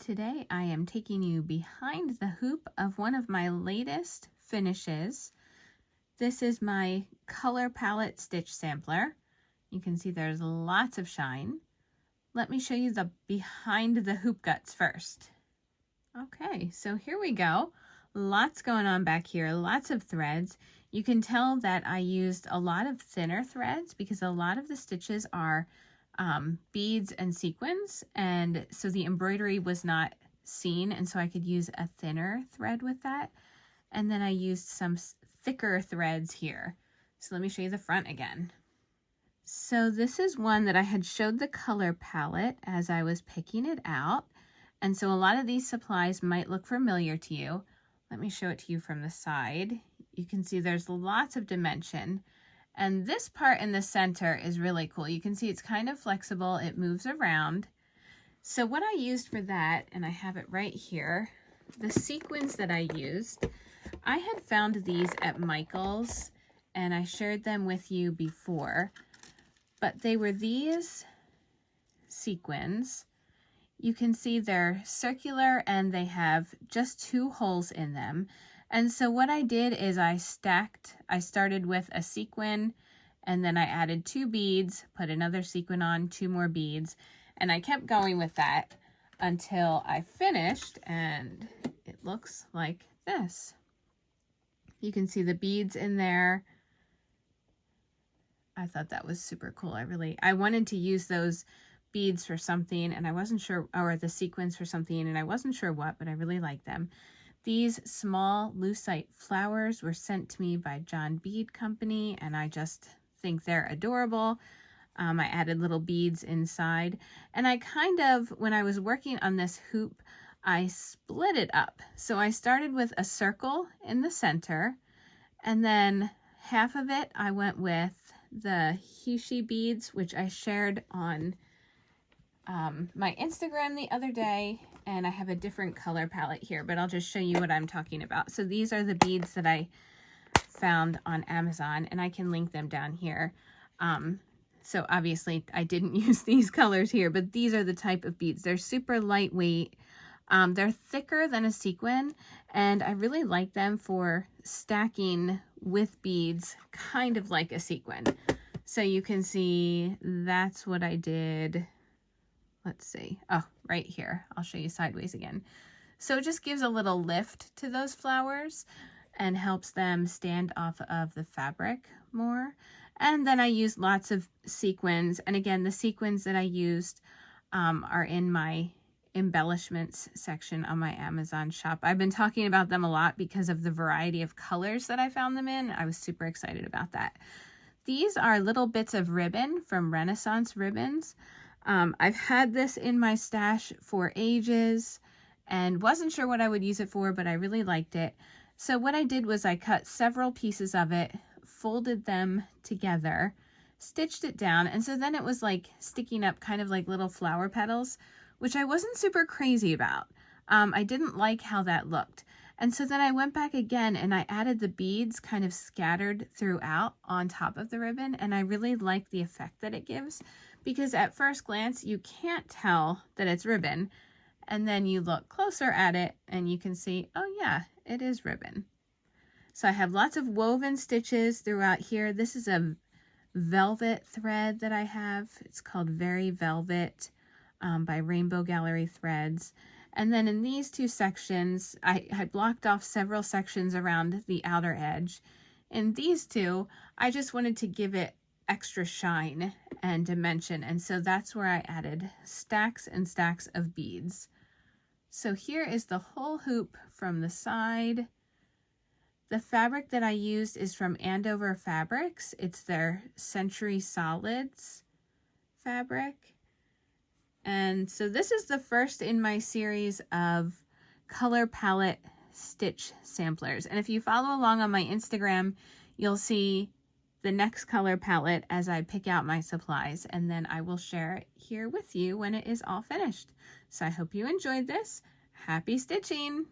Today I am taking you behind the hoop of one of my latest finishes. This is my color palette stitch sampler. You can see there's lots of shine. Let me show you the behind the hoop guts first. Okay, so here we go. Lots going on back here, lots of threads. You can tell that I used a lot of thinner threads because a lot of the stitches are beads and sequins, and so the embroidery was not seen, and so I could use a thinner thread with that. And then I used some thicker threads here. So let me show you the front again. So this is one that I had showed the color palette as I was picking it out, and so a lot of these supplies might look familiar to you. Let me show it to you from the side. You can see there's lots of dimension. And this part in the center is really cool. You can see it's kind of flexible. It moves around. So what I used for that, and I have it right here, the sequins that I used, I had found these at Michael's and I shared them with you before, but they were these sequins. You can see they're circular and they have just 2 holes in them. And so what I did is I started with a sequin and then I added 2 beads, put another sequin on, 2 more beads, and I kept going with that until I finished, and it looks like this. You can see the beads in there. I thought that was super cool. I wanted to use those beads for something and I wasn't sure, or the sequins for something, and I wasn't sure what, but I really like them. These small lucite flowers were sent to me by John Bead Company, and I just think they're adorable. I added little beads inside, and I kind of, when I was working on this hoop, I split it up. So I started with a circle in the center, and then half of it I went with the Hishi beads, which I shared on my Instagram the other day, and I have a different color palette here, but I'll just show you what I'm talking about. So these are the beads that I found on Amazon, and I can link them down here. So obviously I didn't use these colors here, but these are the type of beads. They're super lightweight. They're thicker than a sequin, and I really like them for stacking with beads, kind of like a sequin. So you can see that's what I did. Let's see. Oh, right here. I'll show you sideways again. So it just gives a little lift to those flowers and helps them stand off of the fabric more. And then I used lots of sequins. And again, the sequins that I used are in my embellishments section on my Amazon shop. I've been talking about them a lot because of the variety of colors that I found them in. I was super excited about that. These are little bits of ribbon from Renaissance Ribbons. I've had this in my stash for ages and wasn't sure what I would use it for, but I really liked it. So what I did was I cut several pieces of it, folded them together, stitched it down, and so then it was like sticking up kind of like little flower petals, which I wasn't super crazy about. I didn't like how that looked. And so then I went back again and I added the beads kind of scattered throughout on top of the ribbon, and I really like the effect that it gives, because at first glance you can't tell that it's ribbon, and then you look closer at it and you can see, oh yeah, it is ribbon. So I have lots of woven stitches throughout here. This is a velvet thread that I have. It's called Very Velvet by Rainbow Gallery Threads. And then in these 2 sections, I had blocked off several sections around the outer edge. In these 2, I just wanted to give it extra shine and dimension, and so that's where I added stacks and stacks of beads. So here is the whole hoop from the side. The fabric that I used is from Andover Fabrics. It's their Century Solids fabric. And so this is the first in my series of color palette stitch samplers. And if you follow along on my Instagram, you'll see the next color palette as I pick out my supplies, and then I will share it here with you when it is all finished. So I hope you enjoyed this. Happy stitching!